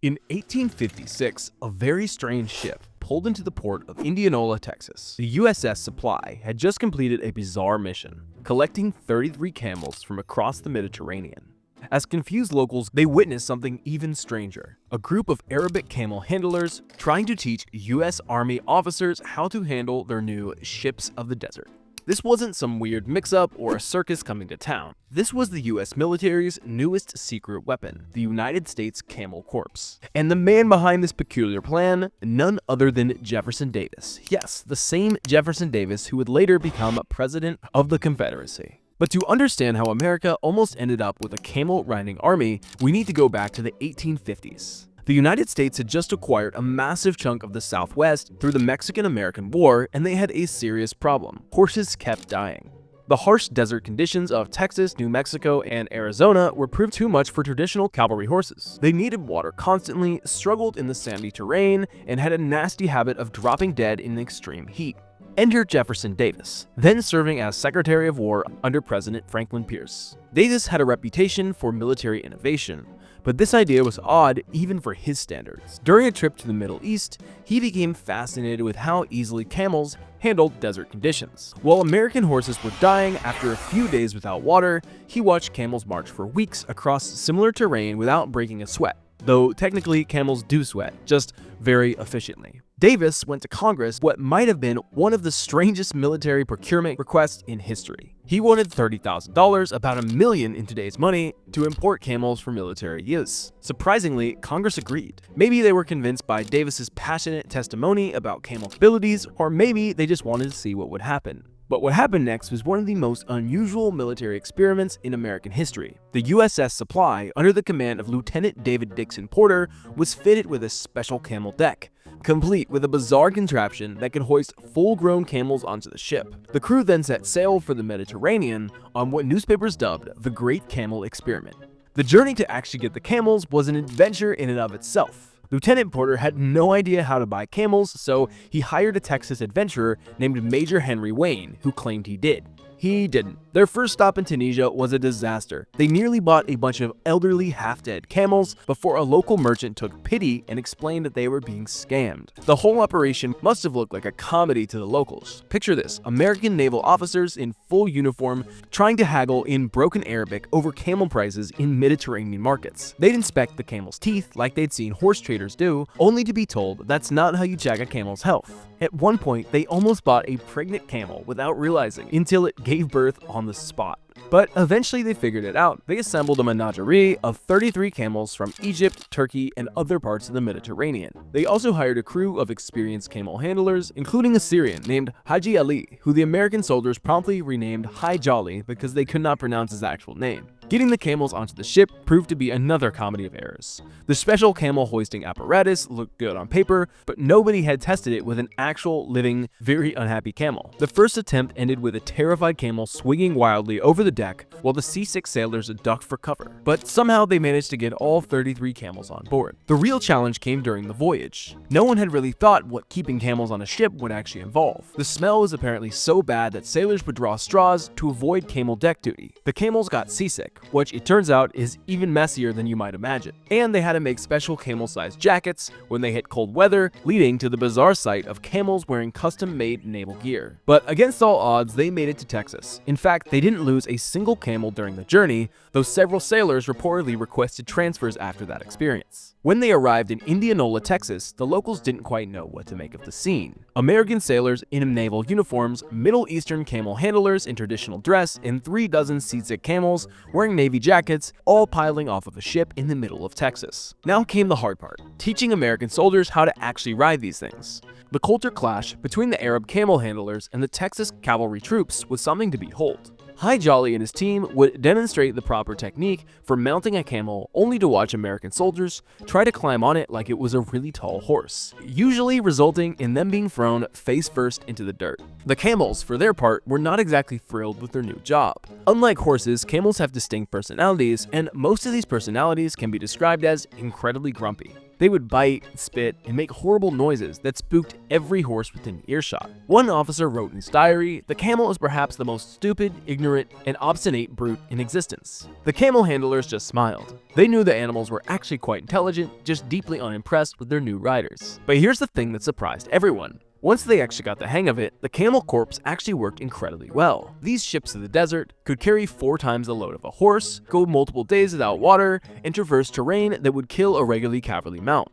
In 1856, a very strange ship pulled into the port of Indianola, Texas. The USS Supply had just completed a bizarre mission, collecting 33 camels from across the Mediterranean. As confused locals, they witnessed something even stranger. A group of Arabic camel handlers trying to teach US Army officers how to handle their new ships of the desert. This wasn't some weird mix-up or a circus coming to town. This was the US military's newest secret weapon, the United States Camel Corps. And the man behind this peculiar plan, none other than Jefferson Davis. Yes, the same Jefferson Davis who would later become president of the Confederacy. But to understand how America almost ended up with a camel-riding army, we need to go back to the 1850s. The United States had just acquired a massive chunk of the Southwest through the Mexican-American War, and they had a serious problem. Horses kept dying. The harsh desert conditions of Texas, New Mexico, and Arizona were proved too much for traditional cavalry horses. They needed water constantly, struggled in the sandy terrain, and had a nasty habit of dropping dead in extreme heat. Enter Jefferson Davis, then serving as Secretary of War under President Franklin Pierce. Davis had a reputation for military innovation, but this idea was odd even for his standards. During a trip to the Middle East, he became fascinated with how easily camels handled desert conditions. While American horses were dying after a few days without water, he watched camels march for weeks across similar terrain without breaking a sweat. Though technically camels do sweat, just very efficiently. Davis went to Congress what might have been one of the strangest military procurement requests in history. He wanted $30,000, about $1 million in today's money, to import camels for military use. Surprisingly, Congress agreed. Maybe they were convinced by Davis's passionate testimony about camel abilities, or maybe they just wanted to see what would happen. But what happened next was one of the most unusual military experiments in American history. The USS Supply, under the command of Lieutenant David Dixon Porter, was fitted with a special camel deck, complete with a bizarre contraption that could hoist full-grown camels onto the ship. The crew then set sail for the Mediterranean on what newspapers dubbed the Great Camel Experiment. The journey to actually get the camels was an adventure in and of itself. Lieutenant Porter had no idea how to buy camels, so he hired a Texas adventurer named Major Henry Wayne, who claimed he did. He didn't. Their first stop in Tunisia was a disaster. They nearly bought a bunch of elderly, half-dead camels before a local merchant took pity and explained that they were being scammed. The whole operation must have looked like a comedy to the locals. Picture this: American naval officers in full uniform trying to haggle in broken Arabic over camel prices in Mediterranean markets. They'd inspect the camel's teeth like they'd seen horse traders do, only to be told that's not how you check a camel's health. At one point, they almost bought a pregnant camel without realizing, until it gave birth on the spot. But eventually they figured it out. They assembled a menagerie of 33 camels from Egypt, Turkey, and other parts of the Mediterranean. They also hired a crew of experienced camel handlers, including a Syrian named Haji Ali, who the American soldiers promptly renamed Hi Jolly because they could not pronounce his actual name. Getting the camels onto the ship proved to be another comedy of errors. The special camel hoisting apparatus looked good on paper, but nobody had tested it with an actual, living, very unhappy camel. The first attempt ended with a terrified camel swinging wildly over the deck while the seasick sailors ducked for cover. But somehow they managed to get all 33 camels on board. The real challenge came during the voyage. No one had really thought what keeping camels on a ship would actually involve. The smell was apparently so bad that sailors would draw straws to avoid camel deck duty. The camels got seasick, which it turns out is even messier than you might imagine. And they had to make special camel-sized jackets when they hit cold weather, leading to the bizarre sight of camels wearing custom-made naval gear. But against all odds, they made it to Texas. In fact, they didn't lose a single camel during the journey, though several sailors reportedly requested transfers after that experience. When they arrived in Indianola, Texas, the locals didn't quite know what to make of the scene. American sailors in naval uniforms, Middle Eastern camel handlers in traditional dress, and 36 seasick camels wearing navy jackets, all piling off of a ship in the middle of Texas. Now came the hard part: teaching American soldiers how to actually ride these things. The culture clash between the Arab camel handlers and the Texas cavalry troops was something to behold. Hi Jolly and his team would demonstrate the proper technique for mounting a camel, only to watch American soldiers try to climb on it like it was a really tall horse, usually resulting in them being thrown face first into the dirt. The camels, for their part, were not exactly thrilled with their new job. Unlike horses, camels have distinct personalities, and most of these personalities can be described as incredibly grumpy. They would bite, spit, and make horrible noises that spooked every horse within earshot. One officer wrote in his diary, "The camel is perhaps the most stupid, ignorant, and obstinate brute in existence." The camel handlers just smiled. They knew the animals were actually quite intelligent, just deeply unimpressed with their new riders. But here's the thing that surprised everyone. Once they actually got the hang of it, the Camel Corps actually worked incredibly well. These ships of the desert could carry 4 times the load of a horse, go multiple days without water, and traverse terrain that would kill a regular cavalry mount.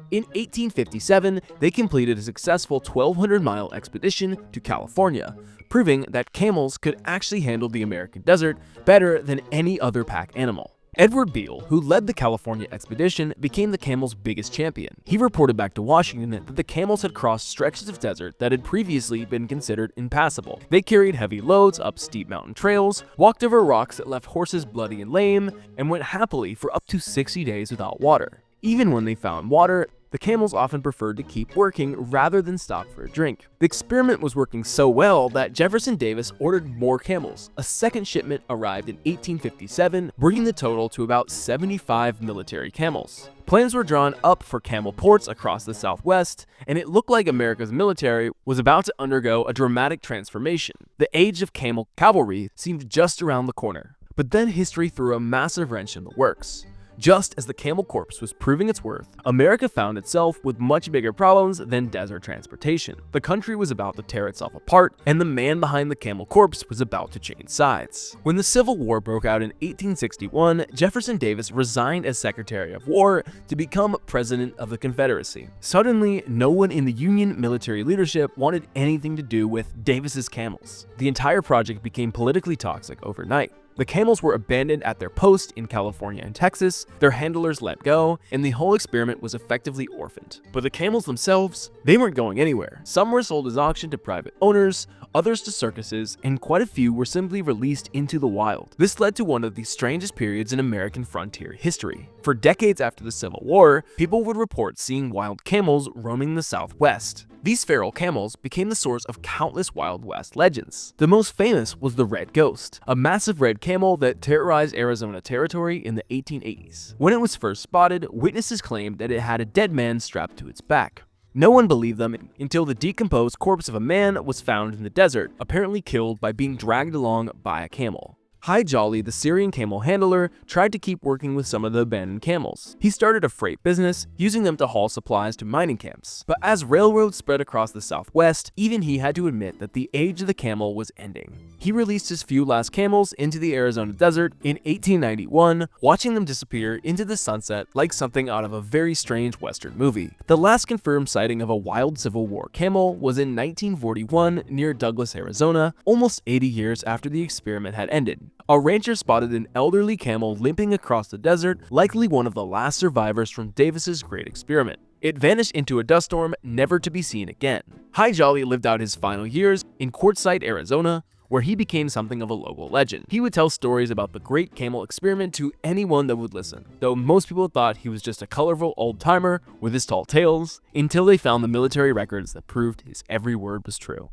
In 1857, they completed a successful 1,200-mile expedition to California, proving that camels could actually handle the American desert better than any other pack animal. Edward Beale, who led the California expedition, became the camels' biggest champion. He reported back to Washington that the camels had crossed stretches of desert that had previously been considered impassable. They carried heavy loads up steep mountain trails, walked over rocks that left horses bloody and lame, and went happily for up to 60 days without water. Even when they found water, the camels often preferred to keep working rather than stop for a drink. The experiment was working so well that Jefferson Davis ordered more camels. A second shipment arrived in 1857, bringing the total to about 75 military camels. Plans were drawn up for camel ports across the Southwest, and it looked like America's military was about to undergo a dramatic transformation. The age of camel cavalry seemed just around the corner. But then history threw a massive wrench in the works. Just as the Camel Corps was proving its worth, America found itself with much bigger problems than desert transportation. The country was about to tear itself apart, and the man behind the Camel Corps was about to change sides. When the Civil War broke out in 1861, Jefferson Davis resigned as Secretary of War to become President of the Confederacy. Suddenly, no one in the Union military leadership wanted anything to do with Davis's camels. The entire project became politically toxic overnight. The camels were abandoned at their post in California and Texas, their handlers let go, and the whole experiment was effectively orphaned. But the camels themselves, they weren't going anywhere. Some were sold as auction to private owners, others to circuses, and quite a few were simply released into the wild. This led to one of the strangest periods in American frontier history. For decades after the Civil War, people would report seeing wild camels roaming the Southwest. These feral camels became the source of countless Wild West legends. The most famous was the Red Ghost, a massive red camel that terrorized Arizona territory in the 1880s. When it was first spotted, witnesses claimed that it had a dead man strapped to its back. No one believed them until the decomposed corpse of a man was found in the desert, apparently killed by being dragged along by a camel. Hi Jolly, the Syrian camel handler, tried to keep working with some of the abandoned camels. He started a freight business, using them to haul supplies to mining camps. But as railroads spread across the Southwest, even he had to admit that the age of the camel was ending. He released his few last camels into the Arizona desert in 1891, watching them disappear into the sunset like something out of a very strange Western movie. The last confirmed sighting of a wild Civil War camel was in 1941 near Douglas, Arizona, almost 80 years after the experiment had ended. A rancher spotted an elderly camel limping across the desert, likely one of the last survivors from Davis's great experiment. It vanished into a dust storm, never to be seen again. Hi Jolly lived out his final years in Quartzsite, Arizona, where he became something of a local legend. He would tell stories about the great camel experiment to anyone that would listen, though most people thought he was just a colorful old-timer with his tall tales, until they found the military records that proved his every word was true.